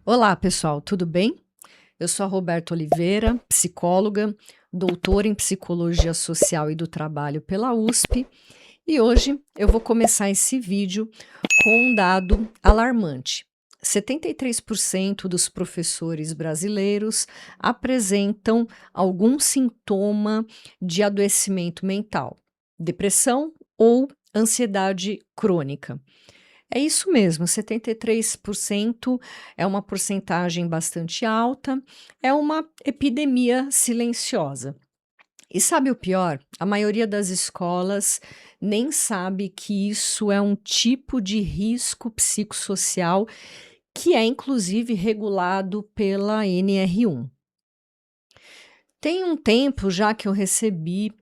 Olá, pessoal, tudo bem? Eu sou a Roberta Oliveira, psicóloga, doutora em Psicologia Social e do Trabalho pela USP, e hoje eu vou começar esse vídeo com um dado alarmante. 73% dos professores brasileiros apresentam algum sintoma de adoecimento mental, depressão ou ansiedade crônica. É isso mesmo, 73% é uma porcentagem bastante alta, é uma epidemia silenciosa. E sabe o pior? A maioria das escolas nem sabe que isso é um tipo de risco psicossocial que é inclusive regulado pela NR1. Tem um tempo já que eu recebi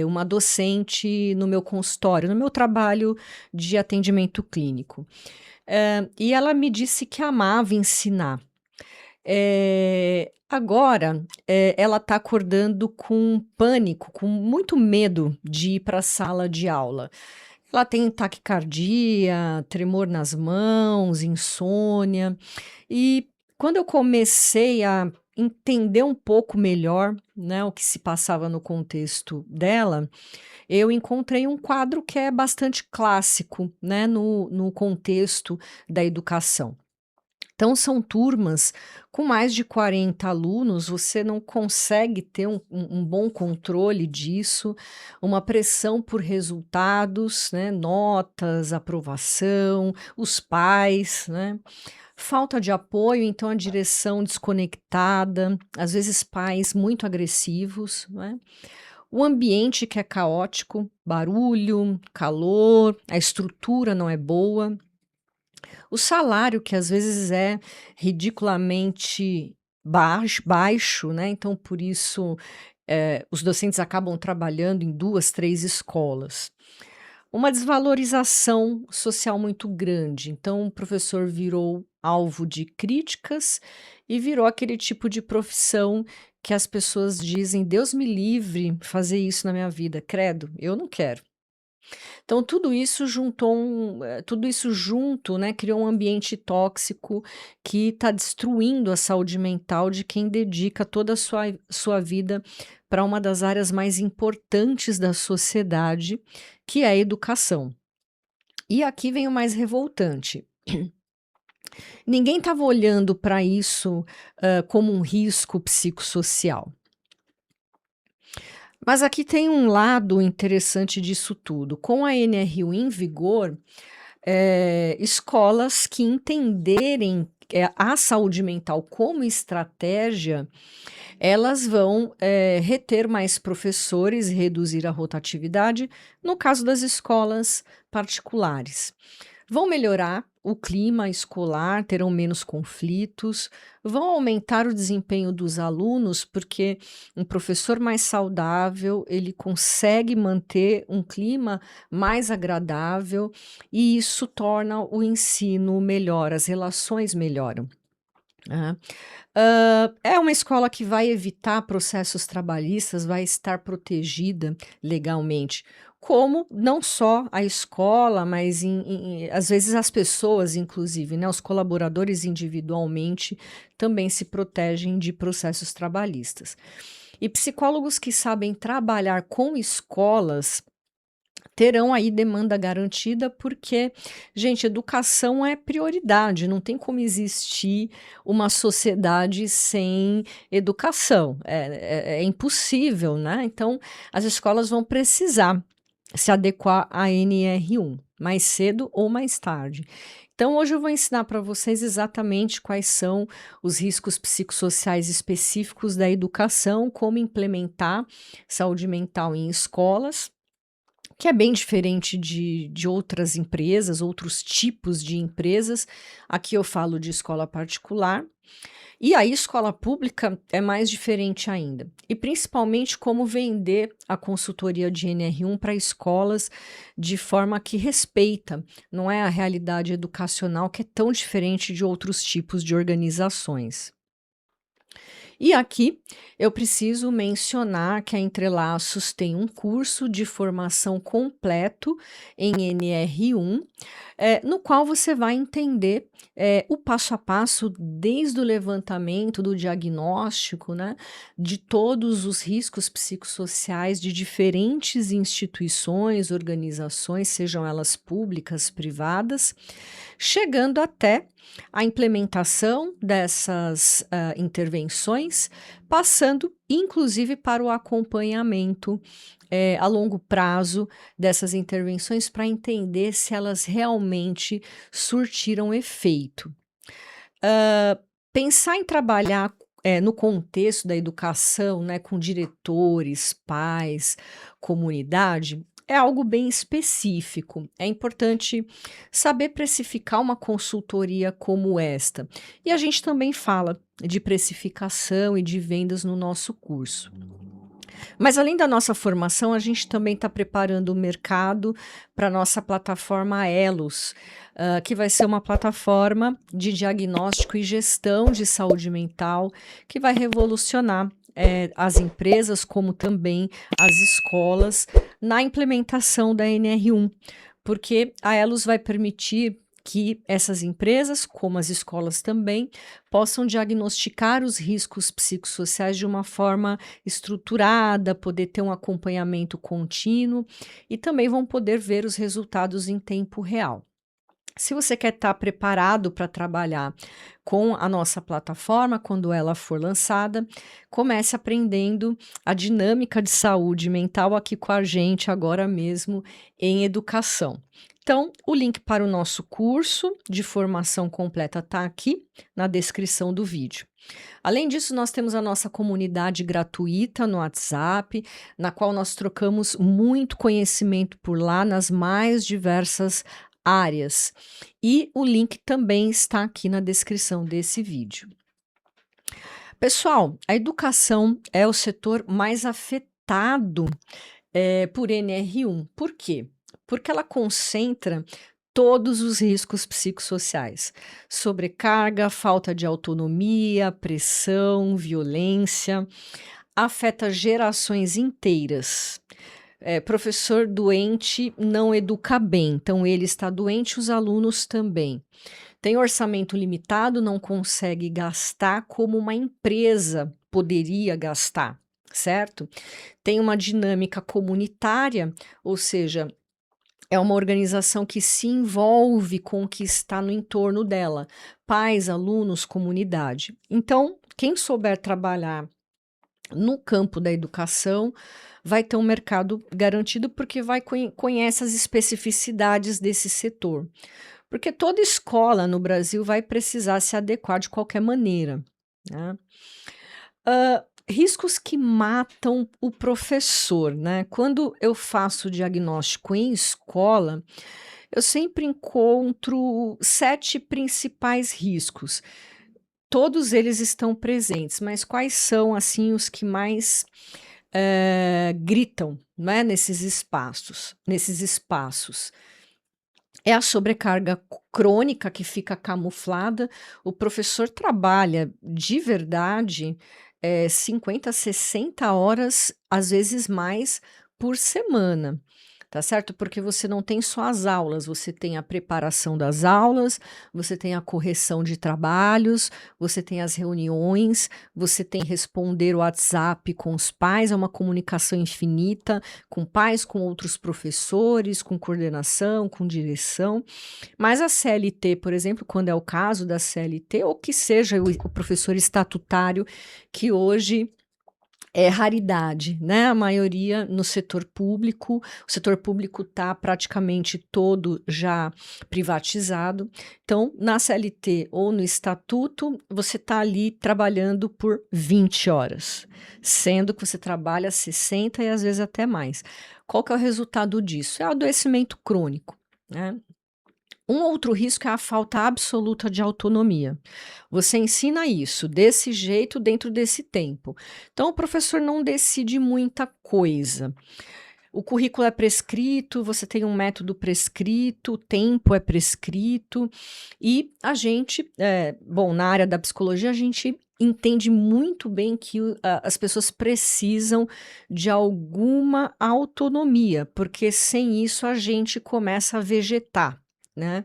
uma docente no meu consultório, no meu trabalho de atendimento clínico. E ela me disse que amava ensinar. Agora, ela está acordando com pânico, com muito medo de ir para a sala de aula. Ela tem taquicardia, tremor nas mãos, insônia. E quando eu comecei a entender um pouco melhor, né, o que se passava no contexto dela, eu encontrei um quadro que é bastante clássico, né, no contexto da educação. Então, são turmas com mais de 40 alunos, você não consegue ter um bom controle disso, uma pressão por resultados, né, notas, aprovação, os pais, né, falta de apoio, então a direção desconectada, às vezes pais muito agressivos, né, o ambiente que é caótico, barulho, calor, a estrutura não é boa. O salário que às vezes é ridiculamente baixo, né, então por isso, os docentes acabam trabalhando em 2, 3 escolas. Uma desvalorização social muito grande, então o professor virou alvo de críticas e virou aquele tipo de profissão que as pessoas dizem: "Deus me livre fazer isso na minha vida, credo, eu não quero". Então tudo isso junto, né, criou um ambiente tóxico que está destruindo a saúde mental de quem dedica toda a sua vida para uma das áreas mais importantes da sociedade, que é a educação. E aqui vem o mais revoltante. Ninguém estava olhando para isso, como um risco psicossocial. Mas aqui tem um lado interessante disso tudo. Com a NR1 em vigor, escolas que entenderem, a saúde mental como estratégia, elas vão, reter mais professores e reduzir a rotatividade, no caso das escolas particulares. Vão melhorar o clima escolar, terão menos conflitos, vão aumentar o desempenho dos alunos, porque um professor mais saudável, ele consegue manter um clima mais agradável e isso torna o ensino melhor, as relações melhoram, né. É uma escola que vai evitar processos trabalhistas, vai estar protegida legalmente, como não só a escola, mas às vezes as pessoas inclusive, né, os colaboradores individualmente também se protegem de processos trabalhistas. E psicólogos que sabem trabalhar com escolas terão aí demanda garantida, porque, gente, educação é prioridade, não tem como existir uma sociedade sem educação, é impossível, né. Então, as escolas vão precisar se adequar à NR1, mais cedo ou mais tarde. Então, hoje eu vou ensinar para vocês exatamente quais são os riscos psicossociais específicos da educação, como implementar saúde mental em escolas, que é bem diferente de outras empresas, outros tipos de empresas. Aqui eu falo de escola particular. E aí, escola pública é mais diferente ainda. E principalmente como vender a consultoria de NR1 para escolas de forma que respeita, não é a realidade educacional que é tão diferente de outros tipos de organizações. E aqui eu preciso mencionar que a Entrelaços tem um curso de formação completo em NR1, no qual você vai entender o passo a passo, desde o levantamento do diagnóstico, né, de todos os riscos psicossociais de diferentes instituições, organizações, sejam elas públicas, privadas, chegando até a implementação dessas intervenções, passando inclusive para o acompanhamento a longo prazo dessas intervenções para entender se elas realmente surtiram efeito. Pensar em trabalhar no contexto da educação, né, com diretores, pais, comunidade, é algo bem específico. É importante saber precificar uma consultoria como esta. E a gente também fala de precificação e de vendas no nosso curso. Mas além da nossa formação, a gente também está preparando o mercado para a nossa plataforma Elos, que vai ser uma plataforma de diagnóstico e gestão de saúde mental, que vai revolucionar as empresas, como também as escolas, na implementação da NR1, porque a Elos vai permitir que essas empresas, como as escolas também, possam diagnosticar os riscos psicossociais de uma forma estruturada, poder ter um acompanhamento contínuo e também vão poder ver os resultados em tempo real. Se você quer estar preparado para trabalhar com a nossa plataforma quando ela for lançada, comece aprendendo a dinâmica de saúde mental aqui com a gente agora mesmo em educação. Então, o link para o nosso curso de formação completa está aqui na descrição do vídeo. Além disso, nós temos a nossa comunidade gratuita no WhatsApp, na qual nós trocamos muito conhecimento por lá nas mais diversas áreas. E o link também está aqui na descrição desse vídeo. Pessoal, a educação é o setor mais afetado por NR1. Por quê? Porque ela concentra todos os riscos psicossociais: sobrecarga, falta de autonomia, pressão, violência, afeta gerações inteiras. Professor doente não educa bem, então ele está doente, os alunos também. Tem orçamento limitado, não consegue gastar como uma empresa poderia gastar, certo? Tem uma dinâmica comunitária, ou seja, é uma organização que se envolve com o que está no entorno dela, pais, alunos, comunidade. Então, quem souber trabalhar no campo da educação vai ter um mercado garantido, porque conhece as especificidades desse setor. Porque toda escola no Brasil vai precisar se adequar de qualquer maneira, né? Riscos que matam o professor, né? Quando eu faço diagnóstico em escola, eu sempre encontro 7 principais riscos. Todos eles estão presentes, mas quais são, assim, os que mais gritam, né, nesses espaços? É a sobrecarga crônica que fica camuflada. O professor trabalha de verdade 50, 60 horas, às vezes mais, por semana, tá certo? Porque você não tem só as aulas, você tem a preparação das aulas, você tem a correção de trabalhos, você tem as reuniões, você tem responder o WhatsApp com os pais, é uma comunicação infinita com pais, com outros professores, com coordenação, com direção. Mas a CLT, por exemplo, quando é o caso da CLT, ou que seja o professor estatutário, que hoje é raridade, né? A maioria no setor público. O setor público está praticamente todo já privatizado. Então, na CLT ou no estatuto, você está ali trabalhando por 20 horas, sendo que você trabalha 60 e às vezes até mais. Qual que é o resultado disso? É o adoecimento crônico, né? Um outro risco é a falta absoluta de autonomia. Você ensina isso desse jeito, dentro desse tempo. Então, o professor não decide muita coisa. O currículo é prescrito, você tem um método prescrito, o tempo é prescrito, e a gente, bom, na área da psicologia, a gente entende muito bem que as pessoas precisam de alguma autonomia, porque sem isso a gente começa a vegetar, né?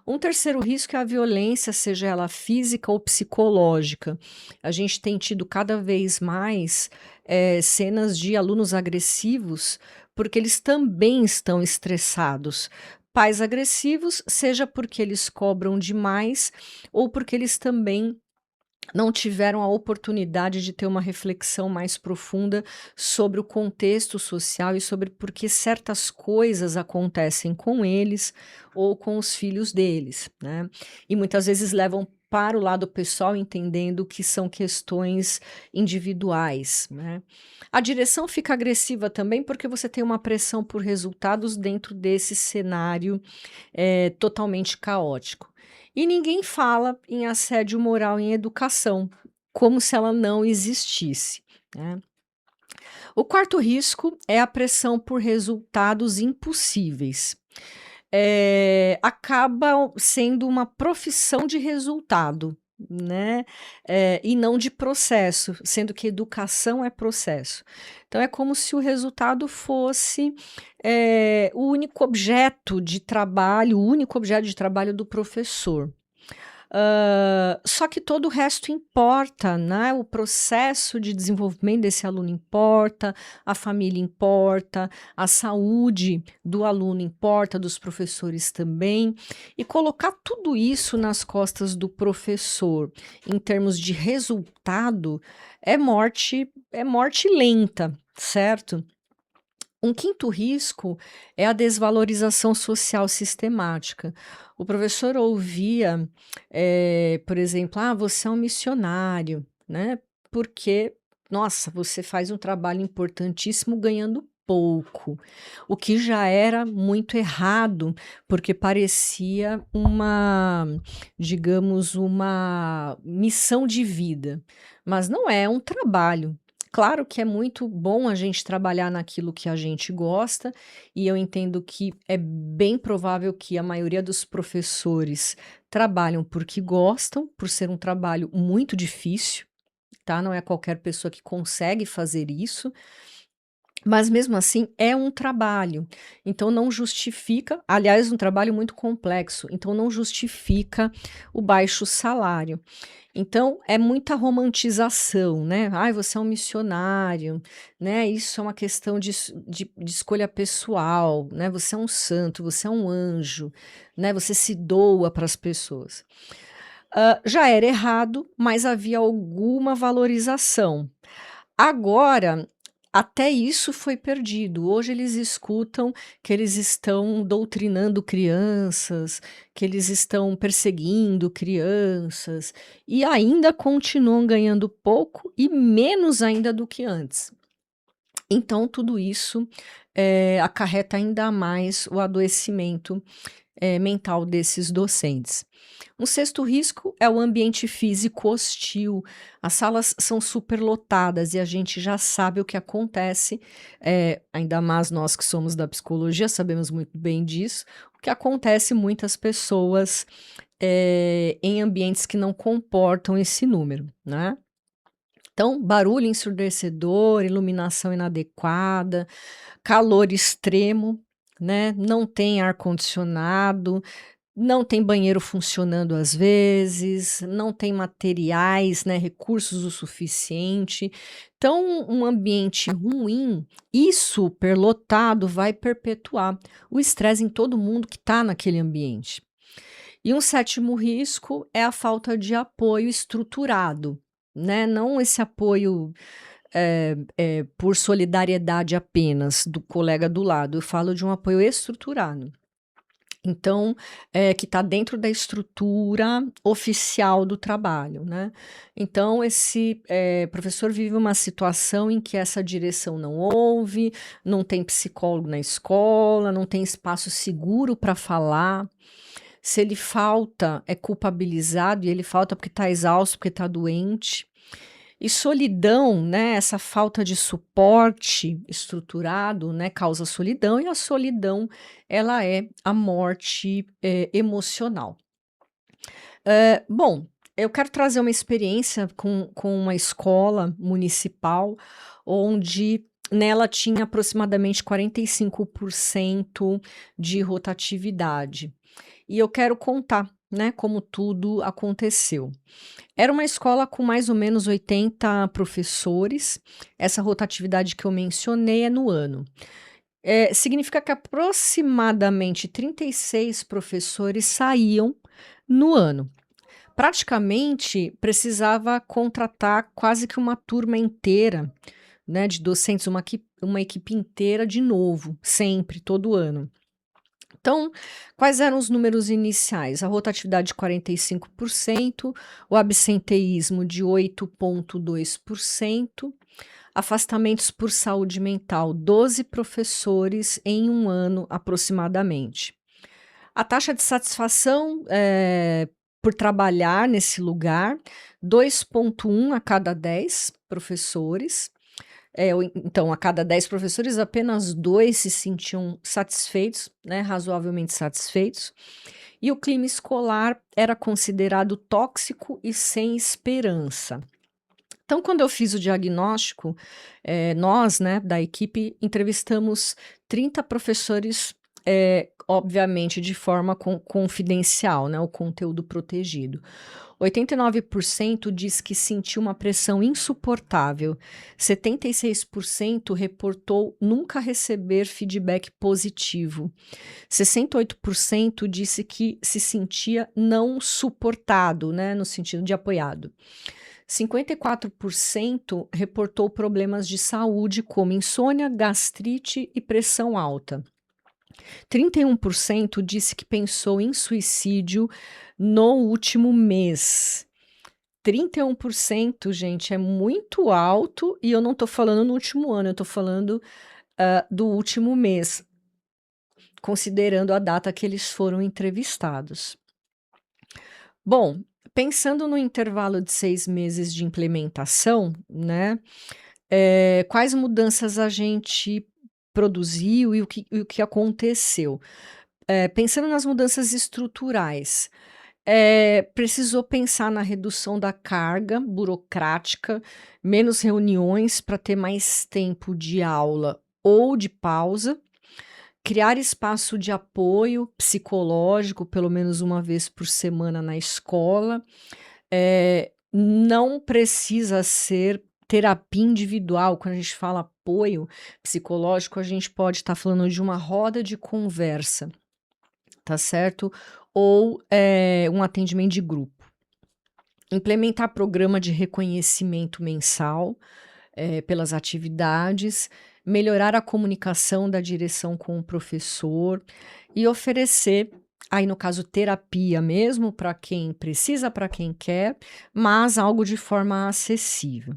Um terceiro risco é a violência, seja ela física ou psicológica. A gente tem tido cada vez mais cenas de alunos agressivos, porque eles também estão estressados. Pais agressivos, seja porque eles cobram demais ou porque eles também não tiveram a oportunidade de ter uma reflexão mais profunda sobre o contexto social e sobre por que certas coisas acontecem com eles ou com os filhos deles, né? E muitas vezes levam para o lado pessoal, entendendo que são questões individuais, né? A direção fica agressiva também porque você tem uma pressão por resultados dentro desse cenário totalmente caótico. E ninguém fala em assédio moral em educação, como se ela não existisse, né? O quarto risco é a pressão por resultados impossíveis. Acaba sendo uma profissão de resultado, né? E não de processo, sendo que educação é processo. Então é como se o resultado fosse o único objeto de trabalho, o único objeto de trabalho do professor. Só que todo o resto importa, né? O processo de desenvolvimento desse aluno importa, a família importa, a saúde do aluno importa, dos professores também. E colocar tudo isso nas costas do professor, em termos de resultado, é morte lenta, certo? Um quinto risco é a desvalorização social sistemática. O professor ouvia, por exemplo, você é um missionário, né? Porque, nossa, você faz um trabalho importantíssimo ganhando pouco, o que já era muito errado, porque parecia digamos, uma missão de vida, mas não é um trabalho. Claro que é muito bom a gente trabalhar naquilo que a gente gosta, e eu entendo que é bem provável que a maioria dos professores trabalham porque gostam, por ser um trabalho muito difícil, tá? Não é qualquer pessoa que consegue fazer isso. Mas mesmo assim é um trabalho, então não justifica, aliás, um trabalho muito complexo, então não justifica o baixo salário. Então é muita romantização, né? Ai, você é um missionário, né? Isso é uma questão de escolha pessoal, né? Você é um santo, você é um anjo, né? Você se doa para as pessoas. Já era errado, mas havia alguma valorização. Agora, até isso foi perdido. Hoje eles escutam que eles estão doutrinando crianças, que eles estão perseguindo crianças, e ainda continuam ganhando pouco e menos ainda do que antes. Então, tudo isso acarreta ainda mais o adoecimento mental desses docentes. Um sexto risco é o ambiente físico hostil. As salas são superlotadas e a gente já sabe o que acontece, ainda mais nós que somos da psicologia sabemos muito bem disso, o que acontece muitas pessoas em ambientes que não comportam esse número, né? Então, barulho ensurdecedor, iluminação inadequada, calor extremo, né? Não tem ar-condicionado, não tem banheiro funcionando às vezes, não tem materiais, né, recursos o suficiente. Então, um ambiente ruim e superlotado vai perpetuar o estresse em todo mundo que está naquele ambiente. E um sétimo risco é a falta de apoio estruturado, né? Não esse apoio por solidariedade apenas do colega do lado, eu falo de um apoio estruturado. Então, que está dentro da estrutura oficial do trabalho, né. Então esse, professor vive uma situação em que essa direção não ouve, não tem psicólogo na escola, não tem espaço seguro para falar. Se ele falta, é culpabilizado e ele falta porque está exausto, porque está doente. E solidão, né, essa falta de suporte estruturado, né, causa solidão e a solidão, ela é a morte, emocional. Bom, eu quero trazer uma experiência com uma escola municipal, onde nela tinha aproximadamente 45% de rotatividade. E eu quero contar, né, como tudo aconteceu. Era uma escola com mais ou menos 80 professores, essa rotatividade que eu mencionei é no ano. Significa que aproximadamente 36 professores saíam no ano. Praticamente precisava contratar quase que uma turma inteira, né, de docentes, uma equipe inteira de novo, sempre, todo ano. Então, quais eram os números iniciais? A rotatividade de 45%, o absenteísmo de 8,2%, afastamentos por saúde mental, 12 professores em um ano aproximadamente. A taxa de satisfação, por trabalhar nesse lugar, 2,1 a cada 10 professores. Então, a cada 10 professores, apenas 2 se sentiam satisfeitos, né, razoavelmente satisfeitos. E o clima escolar era considerado tóxico e sem esperança. Então, quando eu fiz o diagnóstico, nós, né, da equipe, entrevistamos 30 professores, obviamente de forma confidencial, né, o conteúdo protegido. 89% diz que sentiu uma pressão insuportável, 76% reportou nunca receber feedback positivo, 68% disse que se sentia não suportado, né, no sentido de apoiado. 54% reportou problemas de saúde, como insônia, gastrite e pressão alta. 31% disse que pensou em suicídio no último mês. 31%, gente, é muito alto, e eu não estou falando no último ano, eu estou falando do último mês, considerando a data que eles foram entrevistados. Bom, pensando no intervalo de 6 meses de implementação, né, quais mudanças a gente produziu e o que aconteceu? Pensando nas mudanças estruturais, precisou pensar na redução da carga burocrática, menos reuniões para ter mais tempo de aula ou de pausa, criar espaço de apoio psicológico, pelo menos uma vez por semana na escola. Não precisa ser terapia individual. Quando a gente fala apoio psicológico, a gente pode estar falando de uma roda de conversa, tá certo? Ou um atendimento de grupo. Implementar programa de reconhecimento mensal pelas atividades, melhorar a comunicação da direção com o professor e oferecer, aí no caso, terapia mesmo, para quem precisa, para quem quer, mas algo de forma acessível.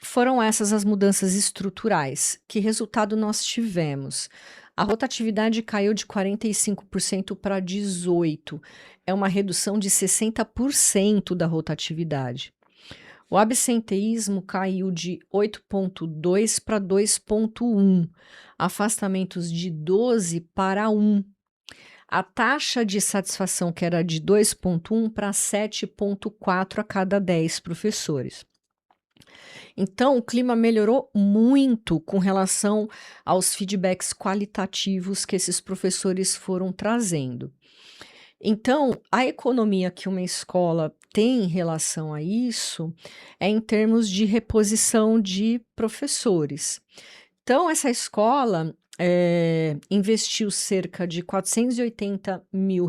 Foram essas as mudanças estruturais. Que resultado nós tivemos? A rotatividade caiu de 45% para 18%. É uma redução de 60% da rotatividade. O absenteísmo caiu de 8,2 para 2,1. Afastamentos de 12 para 1. A taxa de satisfação, que era de 2,1 para 7,4 a cada 10 professores. Então, o clima melhorou muito com relação aos feedbacks qualitativos que esses professores foram trazendo. Então, a economia que uma escola tem em relação a isso é em termos de reposição de professores. Então, essa escola investiu cerca de R$ 480 mil,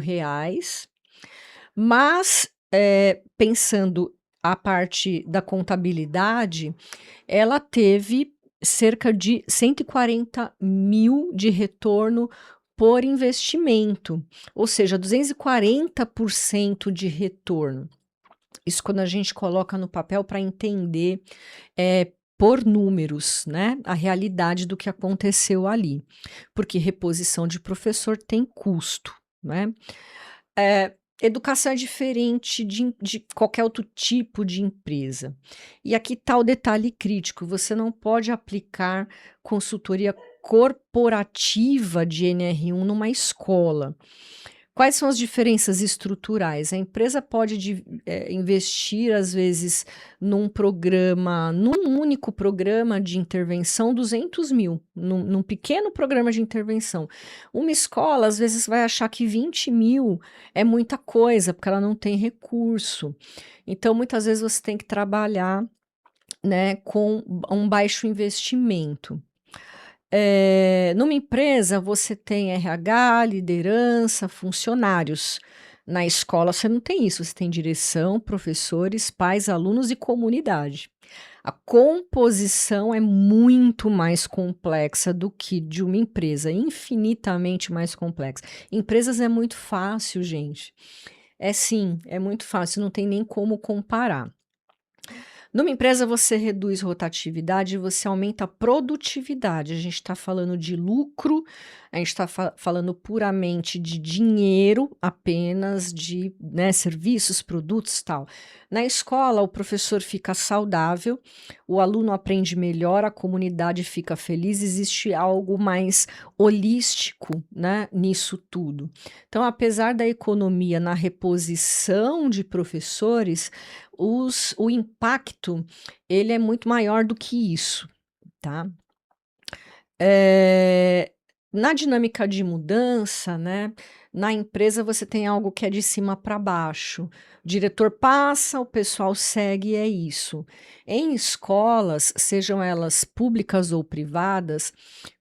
mas pensando a parte da contabilidade, ela teve cerca de 140 mil de retorno por investimento, ou seja, 240% de retorno. Isso quando a gente coloca no papel para entender por números, né, a realidade do que aconteceu ali, porque reposição de professor tem custo, né? Educação é diferente de qualquer outro tipo de empresa. E aqui está o detalhe crítico: você não pode aplicar consultoria corporativa de NR1 numa escola. Quais são as diferenças estruturais? A empresa pode investir, às vezes, num único programa de intervenção, 200.000, num pequeno programa de intervenção. Uma escola, às vezes, vai achar que 20.000 é muita coisa, porque ela não tem recurso. Então, muitas vezes, você tem que trabalhar, né, com um baixo investimento. Numa empresa, você tem RH, liderança, funcionários. Na escola, você não tem isso, você tem direção, professores, pais, alunos e comunidade. A composição é muito mais complexa do que de uma empresa, infinitamente mais complexa. Empresas é muito fácil, gente. É sim, é muito fácil, não tem nem como comparar. Numa empresa, você reduz rotatividade e você aumenta a produtividade. A gente está falando de lucro, a gente está falando puramente de dinheiro, apenas de, né, serviços, produtos, tal. Na escola, o professor fica saudável, o aluno aprende melhor, a comunidade fica feliz, existe algo mais holístico, né, nisso tudo. Então, apesar da economia na reposição de professores, o impacto, ele é muito maior do que isso, tá? Na dinâmica de mudança, né, na empresa você tem algo que é de cima para baixo. O diretor passa, o pessoal segue e é isso. Em escolas, sejam elas públicas ou privadas,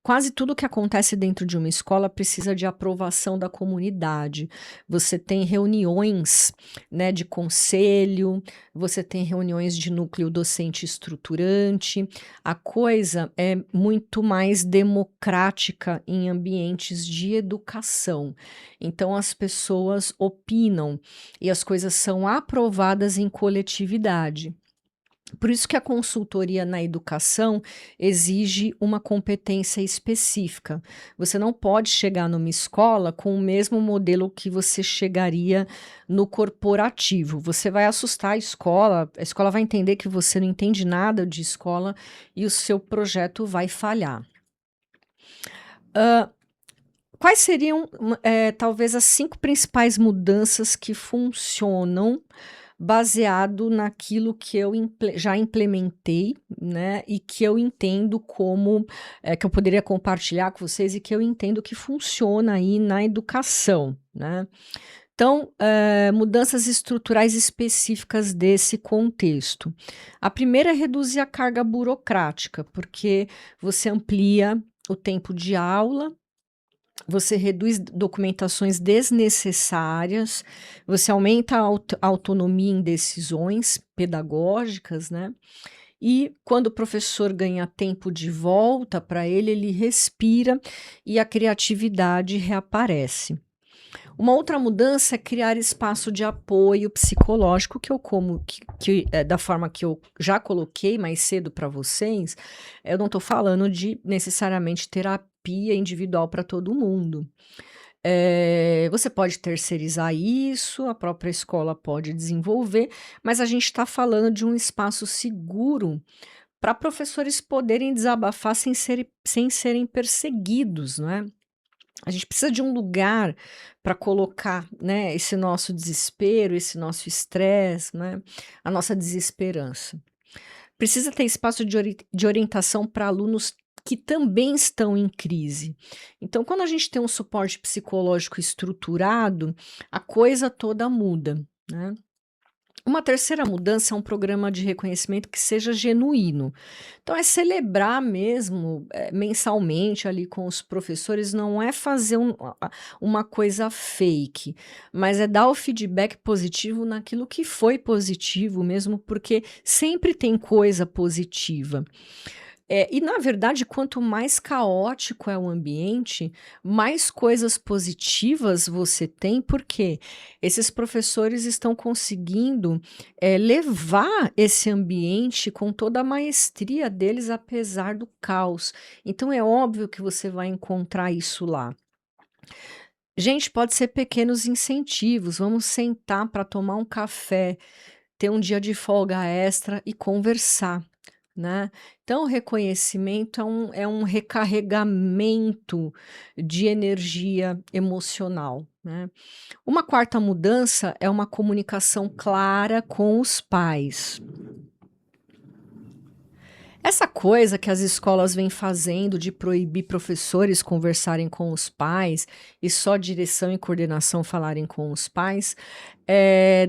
quase tudo que acontece dentro de uma escola precisa de aprovação da comunidade. Você tem reuniões, né, de conselho, você tem reuniões de núcleo docente estruturante. A coisa é muito mais democrática em ambientes de educação. Então, as pessoas opinam e as coisas são aprovadas em coletividade. Por isso que a consultoria na educação exige uma competência específica. Você não pode chegar numa escola com o mesmo modelo que você chegaria no corporativo. Você vai assustar a escola vai entender que você não entende nada de escola e o seu projeto vai falhar. Quais seriam, talvez, as 5 principais mudanças que funcionam baseado naquilo que eu já implementei, né, e que eu entendo como, que eu poderia compartilhar com vocês e que eu entendo que funciona aí na educação, né? Então, mudanças estruturais específicas desse contexto. A primeira é reduzir a carga burocrática, porque você amplia o tempo de aula, você reduz documentações desnecessárias, você aumenta a autonomia em decisões pedagógicas, né? E quando o professor ganha tempo de volta para ele, ele respira e a criatividade reaparece. Uma outra mudança é criar espaço de apoio psicológico, que eu da forma que eu já coloquei mais cedo para vocês, eu não estou falando de necessariamente terapia individual para todo mundo. Você pode terceirizar isso, a própria escola pode desenvolver, mas a gente está falando de um espaço seguro para professores poderem desabafar sem serem perseguidos, não é? A gente precisa de um lugar para colocar, né, esse nosso desespero, esse nosso estresse, né, a nossa desesperança. Precisa ter espaço de orientação para alunos que também estão em crise. Então, quando a gente tem um suporte psicológico estruturado, a coisa toda muda, né? Uma terceira mudança é um programa de reconhecimento que seja genuíno. Então, é celebrar mesmo, mensalmente ali com os professores, não é fazer uma coisa fake, mas é dar o feedback positivo naquilo que foi positivo mesmo, porque sempre tem coisa positiva. E na verdade, quanto mais caótico é o ambiente, mais coisas positivas você tem, porque esses professores estão conseguindo, levar esse ambiente com toda a maestria deles, apesar do caos. Então é óbvio que você vai encontrar isso lá. Gente, pode ser pequenos incentivos, vamos sentar para tomar um café, ter um dia de folga extra e conversar, né. Então o reconhecimento é um recarregamento de energia emocional, né. Uma quarta mudança é uma comunicação clara com os pais. Essa coisa que as escolas vêm fazendo de proibir professores conversarem com os pais e só direção e coordenação falarem com os pais,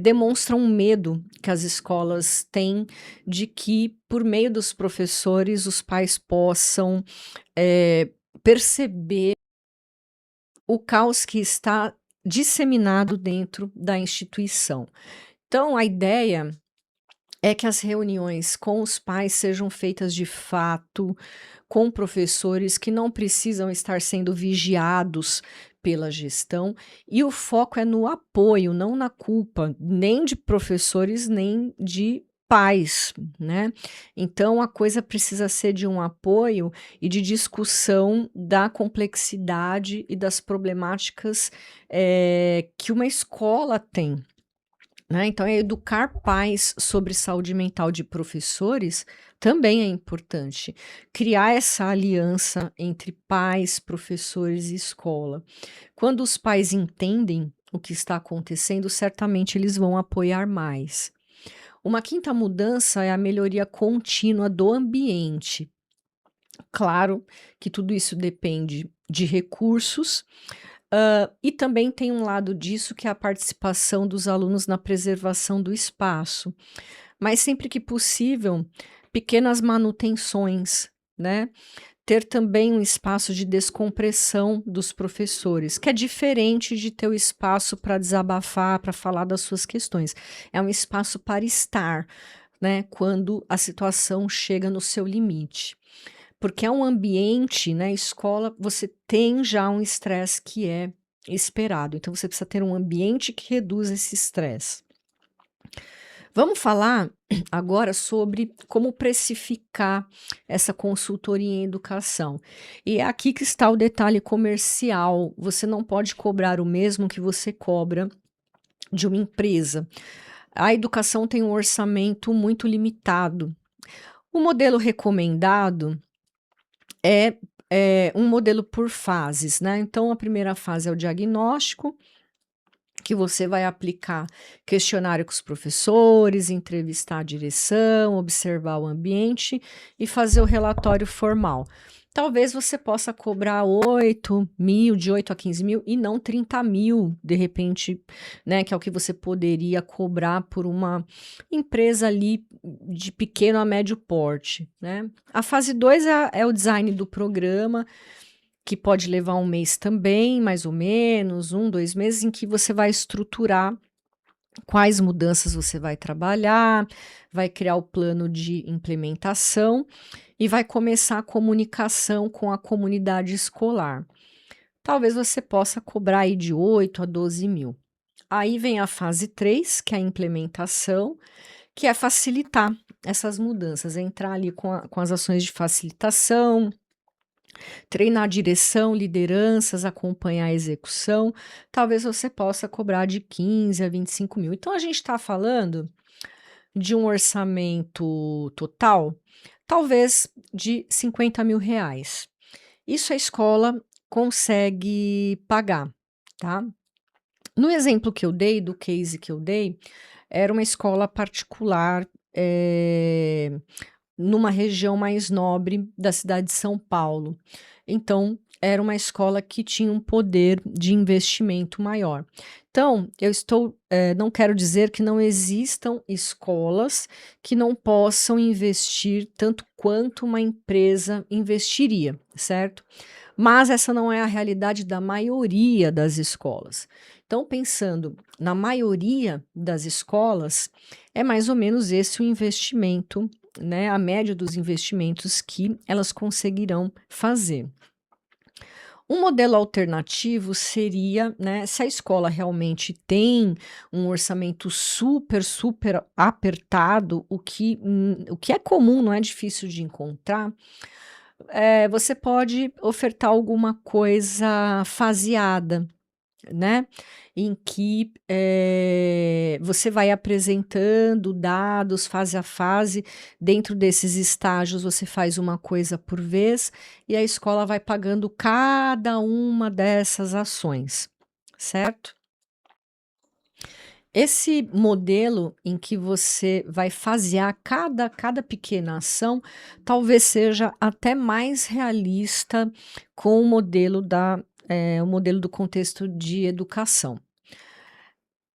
demonstra um medo que as escolas têm de que, por meio dos professores, os pais possam, perceber o caos que está disseminado dentro da instituição. Então a ideia é que as reuniões com os pais sejam feitas de fato, com professores que não precisam estar sendo vigiados pela gestão, e o foco é no apoio, não na culpa, nem de professores, nem de pais, né. Então a coisa precisa ser de um apoio e de discussão da complexidade e das problemáticas, que uma escola tem. Né, então educar pais sobre saúde mental de professores também é importante. Criar essa aliança entre pais, professores e escola. Quando os pais entendem o que está acontecendo, certamente eles vão apoiar mais. Uma quinta mudança é a melhoria contínua do ambiente. Claro que tudo isso depende de recursos, e também tem um lado disso que é a participação dos alunos na preservação do espaço, mas sempre que possível, pequenas manutenções, né. Ter também um espaço de descompressão dos professores, que é diferente de ter o espaço para desabafar, para falar das suas questões. É um espaço para estar, né, quando a situação chega no seu limite. Porque é um ambiente, né, escola, você tem já um estresse que é esperado, então você precisa ter um ambiente que reduz esse estresse. Vamos falar agora sobre como precificar essa consultoria em educação. E é aqui que está o detalhe comercial, você não pode cobrar o mesmo que você cobra de uma empresa. A educação tem um orçamento muito limitado. O modelo recomendado é um modelo por fases, né, então a primeira fase é o diagnóstico, que você vai aplicar questionário com os professores, entrevistar a direção, observar o ambiente e fazer o relatório formal. Talvez você possa cobrar 8.000, de 8 a 15.000 e não 30.000, de repente, né, que é o que você poderia cobrar por uma empresa ali de pequeno a médio porte, né. A fase 2 é o design do programa, que pode levar um mês também, mais ou menos, 1, 2 meses, em que você vai estruturar quais mudanças você vai trabalhar, vai criar o plano de implementação e vai começar a comunicação com a comunidade escolar. Talvez você possa cobrar aí de 8 a 12.000. Aí vem a fase 3, que é a implementação, que é facilitar essas mudanças, entrar ali com as ações de facilitação, treinar direção, lideranças, acompanhar a execução, talvez você possa cobrar de 15 a 25.000. Então a gente está falando de um orçamento total, talvez de 50.000 reais. Isso a escola consegue pagar, tá? No exemplo que eu dei, do case que eu dei, era uma escola particular, numa região mais nobre da cidade de São Paulo. Então, era uma escola que tinha um poder de investimento maior. Então, não quero dizer que não existam escolas que não possam investir tanto quanto uma empresa investiria, certo? Mas essa não é a realidade da maioria das escolas. Então, pensando na maioria das escolas, é mais ou menos esse o investimento, né, a média dos investimentos que elas conseguirão fazer. Um modelo alternativo seria, né, se a escola realmente tem um orçamento super, super apertado, o que é comum, não é difícil de encontrar, você pode ofertar alguma coisa faseada, né, em que, você vai apresentando dados fase a fase, dentro desses estágios você faz uma coisa por vez, e a escola vai pagando cada uma dessas ações, certo? Esse modelo em que você vai fasear cada pequena ação, talvez seja até mais realista com o modelo do contexto de educação.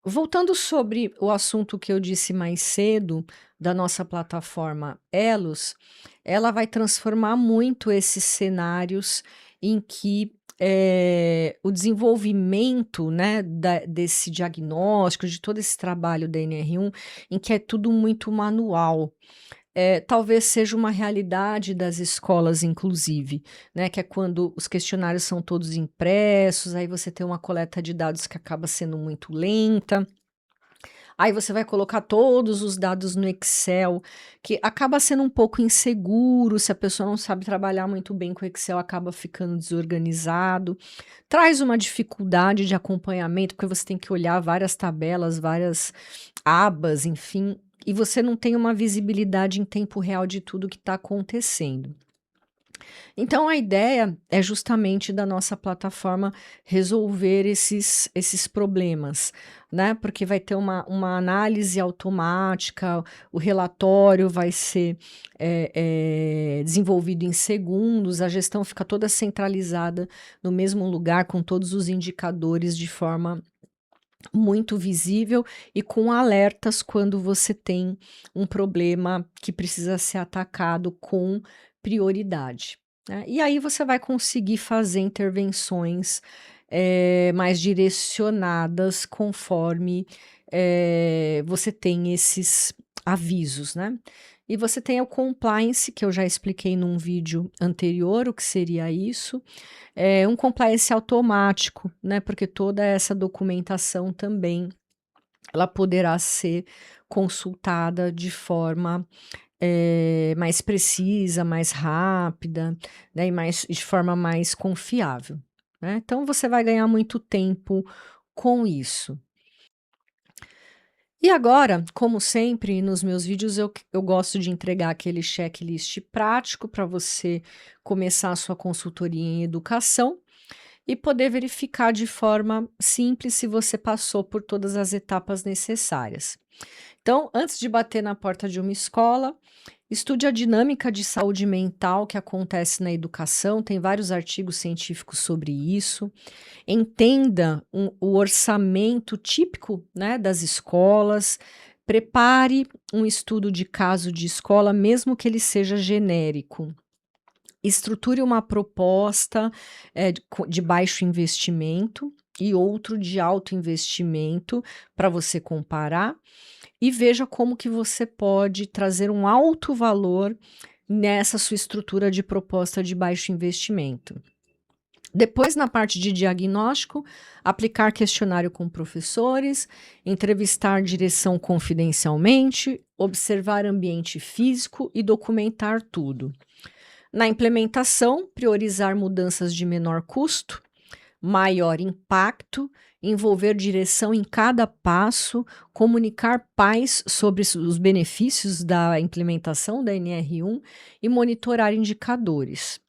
Voltando sobre o assunto que eu disse mais cedo, da nossa plataforma Elos, ela vai transformar muito esses cenários em que, o desenvolvimento, né, desse diagnóstico, de todo esse trabalho da NR1, em que é tudo muito manual. Talvez seja uma realidade das escolas inclusive, né, que é quando os questionários são todos impressos, aí você tem uma coleta de dados que acaba sendo muito lenta. Aí você vai colocar todos os dados no Excel, que acaba sendo um pouco inseguro, se a pessoa não sabe trabalhar muito bem com o Excel, acaba ficando desorganizado. Traz uma dificuldade de acompanhamento, porque você tem que olhar várias tabelas, várias abas, enfim, e você não tem uma visibilidade em tempo real de tudo que está acontecendo. Então a ideia é justamente da nossa plataforma resolver esses problemas, né, porque vai ter uma análise automática, o relatório vai ser, desenvolvido em segundos, a gestão fica toda centralizada no mesmo lugar, com todos os indicadores de forma muito visível e com alertas quando você tem um problema que precisa ser atacado com prioridade, né. E aí você vai conseguir fazer intervenções, mais direcionadas conforme, você tem esses avisos, né. E você tem o compliance, que eu já expliquei num vídeo anterior o que seria isso, é um compliance automático, né, porque toda essa documentação também, ela poderá ser consultada de forma, mais precisa, mais rápida, né, e de forma mais confiável, né. Então você vai ganhar muito tempo com isso. E agora, como sempre nos meus vídeos, eu gosto de entregar aquele checklist prático para você começar a sua consultoria em educação e poder verificar de forma simples se você passou por todas as etapas necessárias. Então, antes de bater na porta de uma escola, estude a dinâmica de saúde mental que acontece na educação, tem vários artigos científicos sobre isso. Entenda o orçamento típico, né, das escolas. Prepare um estudo de caso de escola, mesmo que ele seja genérico. Estruture uma proposta, de baixo investimento e outro de alto investimento para você comparar, e veja como que você pode trazer um alto valor nessa sua estrutura de proposta de baixo investimento. Depois, na parte de diagnóstico, aplicar questionário com professores, entrevistar direção confidencialmente, observar ambiente físico e documentar tudo. Na implementação, priorizar mudanças de menor custo, maior impacto, envolver direção em cada passo, comunicar pais sobre os benefícios da implementação da NR1 e monitorar indicadores.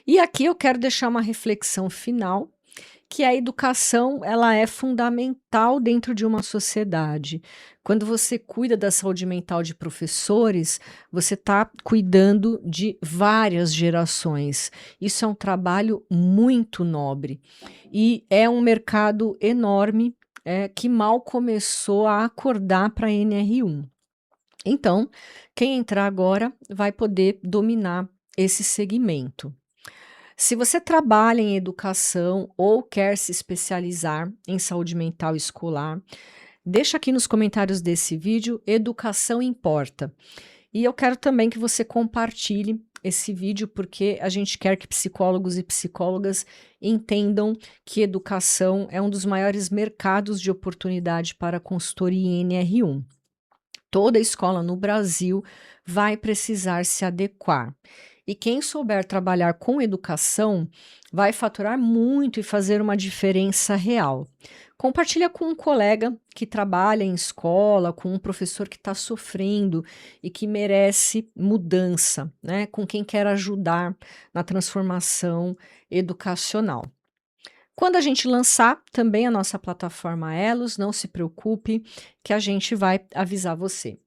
E aqui eu quero deixar uma reflexão final, que a educação ela é fundamental dentro de uma sociedade. Quando você cuida da saúde mental de professores, você está cuidando de várias gerações. Isso é um trabalho muito nobre e é um mercado enorme, que mal começou a acordar para a NR1. Então, quem entrar agora vai poder dominar esse segmento. Se você trabalha em educação ou quer se especializar em saúde mental escolar, deixa aqui nos comentários desse vídeo "Educação importa". E eu quero também que você compartilhe esse vídeo, porque a gente quer que psicólogos e psicólogas entendam que educação é um dos maiores mercados de oportunidade para consultoria em NR1. Toda escola no Brasil vai precisar se adequar. E quem souber trabalhar com educação vai faturar muito e fazer uma diferença real. Compartilha com um colega que trabalha em escola, com um professor que está sofrendo e que merece mudança, né? Com quem quer ajudar na transformação educacional. Quando a gente lançar também a nossa plataforma Elos, não se preocupe que a gente vai avisar você.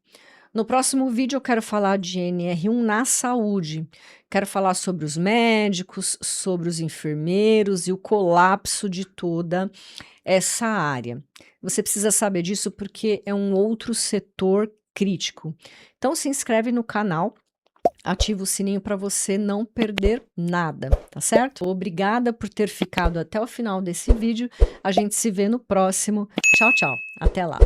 No próximo vídeo eu quero falar de NR1 na saúde. Quero falar sobre os médicos, sobre os enfermeiros e o colapso de toda essa área. Você precisa saber disso porque é um outro setor crítico. Então se inscreve no canal, ativa o sininho para você não perder nada, tá certo? Obrigada por ter ficado até o final desse vídeo. A gente se vê no próximo. Tchau, tchau. Até lá.